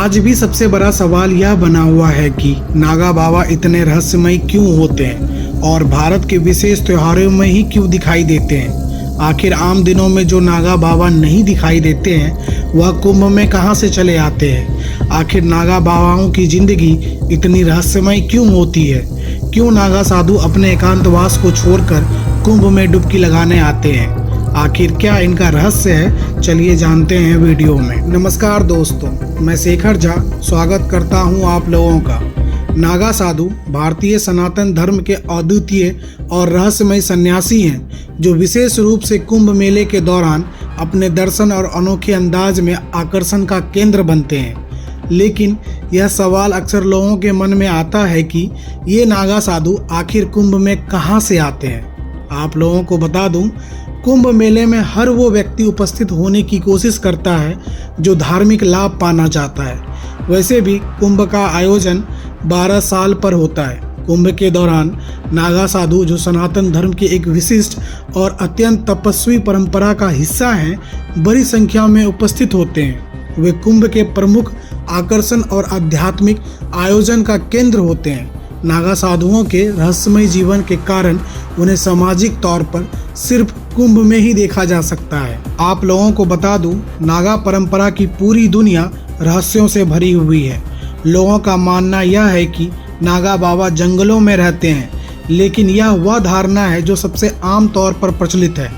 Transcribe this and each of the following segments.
आज भी सबसे बड़ा सवाल यह बना हुआ है कि नागा बाबा इतने रहस्यमय क्यों होते हैं और भारत के विशेष त्योहारों में ही क्यों दिखाई देते हैं। आखिर आम दिनों में जो नागा बाबा नहीं दिखाई देते हैं वह कुंभ में कहां से चले आते हैं। आखिर नागा बाबाओं की जिंदगी इतनी रहस्यमय क्यों होती है। क्यों नागा साधु अपने एकांतवास को छोड़कर कुंभ में डुबकी लगाने आते हैं। आखिर क्या इनका रहस्य है, चलिए जानते हैं वीडियो में। नमस्कार दोस्तों, मैं शेखर झा स्वागत करता हूं आप लोगों का। नागा साधु भारतीय सनातन धर्म के अद्वितीय और रहस्यमय सन्यासी हैं जो विशेष रूप से कुंभ मेले के दौरान अपने दर्शन और अनोखे अंदाज में आकर्षण का केंद्र बनते हैं। लेकिन यह सवाल अक्सर लोगों के मन में आता है कि ये नागा साधु आखिर कुंभ में कहां से आते हैं। आप लोगों को बता दूं, कुंभ मेले में हर वो व्यक्ति उपस्थित होने की कोशिश करता है जो धार्मिक लाभ पाना चाहता है। वैसे भी कुंभ का आयोजन 12 साल पर होता है। कुंभ के दौरान नागा साधु जो सनातन धर्म की एक विशिष्ट और अत्यंत तपस्वी परंपरा का हिस्सा हैं, बड़ी संख्या में उपस्थित होते हैं। वे कुंभ के प्रमुख आकर्षण और आध्यात्मिक आयोजन का केंद्र होते हैं। नागा साधुओं के रहस्यमय जीवन के कारण उन्हें सामाजिक तौर पर सिर्फ कुंभ में ही देखा जा सकता है। आप लोगों को बता दूं, नागा परंपरा की पूरी दुनिया रहस्यों से भरी हुई है। लोगों का मानना यह है कि नागा बाबा जंगलों में रहते हैं, लेकिन यह वह धारणा है जो सबसे आम तौर पर प्रचलित है।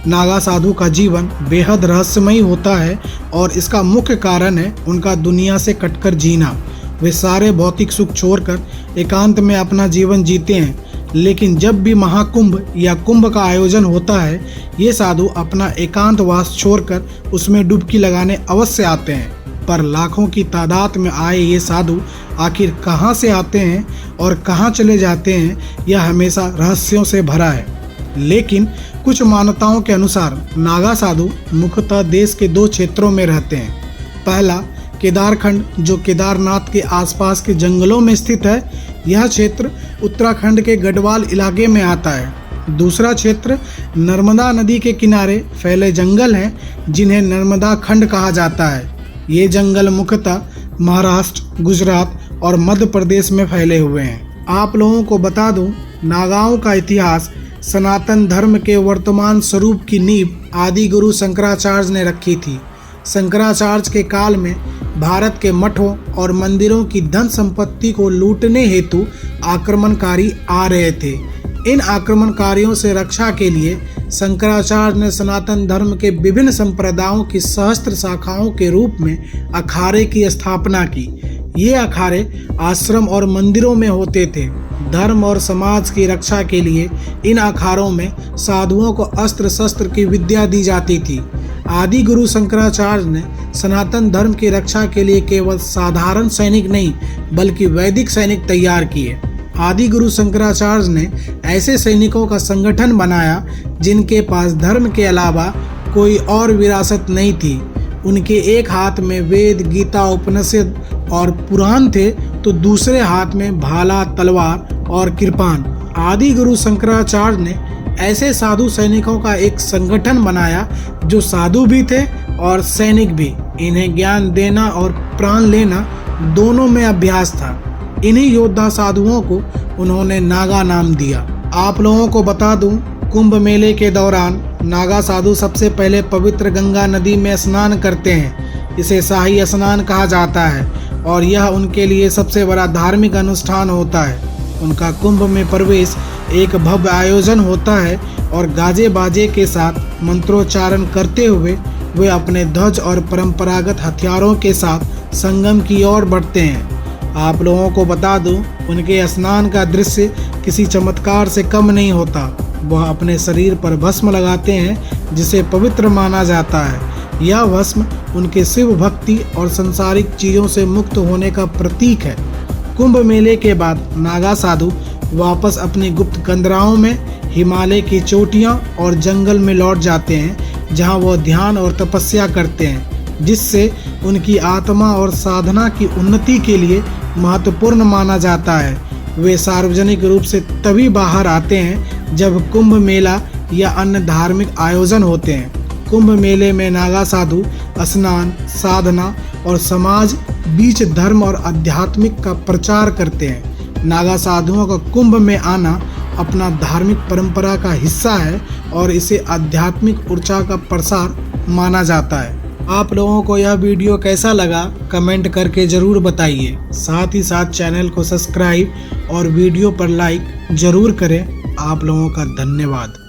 नागा साधु का जीवन बेहद रहस्यमय होता है और इसका मुख्य कारण है उनका दुनिया से कटकर जीना। वे सारे भौतिक सुख छोड़कर एकांत में अपना जीवन जीते हैं, लेकिन जब भी महाकुंभ या कुंभ का आयोजन होता है, ये साधु अपना एकांतवास छोड़कर उसमें डुबकी लगाने अवश्य आते हैं। पर लाखों की तादाद में आए ये साधु आखिर कहाँ से आते हैं और कहाँ चले जाते हैं, यह हमेशा रहस्यों से भरा है। लेकिन कुछ मान्यताओं के अनुसार नागा साधु मुख्यतः देश के 2 क्षेत्रों में रहते हैं। पहला केदारखंड, जो केदारनाथ के आसपास के जंगलों में स्थित है। यह क्षेत्र उत्तराखंड के गढ़वाल इलाके में आता है। दूसरा क्षेत्र नर्मदा नदी के किनारे फैले जंगल हैं, जिन्हें नर्मदा खंड कहा जाता है। ये जंगल मुख्यतः महाराष्ट्र, गुजरात और मध्य प्रदेश में फैले हुए हैं। आप लोगों को बता दूं, नागाओं का इतिहास सनातन धर्म के वर्तमान स्वरूप की नींव आदि गुरु शंकराचार्य ने रखी थी। शंकराचार्य के काल में भारत के मठों और मंदिरों की धन संपत्ति को लूटने हेतु आक्रमणकारी आ रहे थे। इन आक्रमणकारियों से रक्षा के लिए शंकराचार्य ने सनातन धर्म के विभिन्न संप्रदायों की सहस्त्र शाखाओं के रूप में अखाड़े की स्थापना की। ये अखाड़े आश्रम और मंदिरों में होते थे। धर्म और समाज की रक्षा के लिए इन अखाड़ों में साधुओं को अस्त्र शस्त्र की विद्या दी जाती थी। आदि गुरु शंकराचार्य ने सनातन धर्म की रक्षा के लिए केवल साधारण सैनिक नहीं बल्कि वैदिक सैनिक तैयार किए। आदि गुरु शंकराचार्य ने ऐसे सैनिकों का संगठन बनाया जिनके पास धर्म के अलावा कोई और विरासत नहीं थी। उनके एक हाथ में वेद, गीता, उपनिषद और पुराण थे, तो दूसरे हाथ में भाला, तलवार और कृपाण। आदि गुरु शंकराचार्य ने ऐसे साधु सैनिकों का एक संगठन बनाया जो साधु भी थे और सैनिक भी। इन्हें ज्ञान देना और प्राण लेना दोनों में अभ्यास था। इन्हीं योद्धा साधुओं को उन्होंने नागा नाम दिया। आप लोगों को बता दूं, कुंभ मेले के दौरान नागा साधु सबसे पहले पवित्र गंगा नदी में स्नान करते हैं। इसे शाही स्नान कहा जाता है और यह उनके लिए सबसे बड़ा धार्मिक अनुष्ठान होता है। उनका कुंभ में प्रवेश एक भव्य आयोजन होता है और गाजे बाजे के साथ मंत्रोच्चारण करते हुए वे अपने ध्वज और परंपरागत हथियारों के साथ संगम की ओर बढ़ते हैं। आप लोगों को बता दूं, उनके स्नान का दृश्य किसी चमत्कार से कम नहीं होता। वह अपने शरीर पर भस्म लगाते हैं जिसे पवित्र माना जाता है। यह भस्म उनके शिव भक्ति और सांसारिक चीज़ों से मुक्त होने का प्रतीक है। कुंभ मेले के बाद नागा साधु वापस अपनी गुप्त कंदराओं में हिमालय की चोटियां और जंगल में लौट जाते हैं, जहां वह ध्यान और तपस्या करते हैं, जिससे उनकी आत्मा और साधना की उन्नति के लिए महत्वपूर्ण माना जाता है। वे सार्वजनिक रूप से तभी बाहर आते हैं जब कुंभ मेला या अन्य धार्मिक आयोजन होते हैं। कुंभ मेले में नागा साधु स्नान, साधना और समाज बीच धर्म और आध्यात्मिक का प्रचार करते हैं। नागा साधुओं का कुंभ में आना अपना धार्मिक परंपरा का हिस्सा है और इसे आध्यात्मिक ऊर्जा का प्रसार माना जाता है। आप लोगों को यह वीडियो कैसा लगा कमेंट करके ज़रूर बताइए। साथ ही साथ चैनल को सब्सक्राइब और वीडियो पर लाइक ज़रूर करें। आप लोगों का धन्यवाद।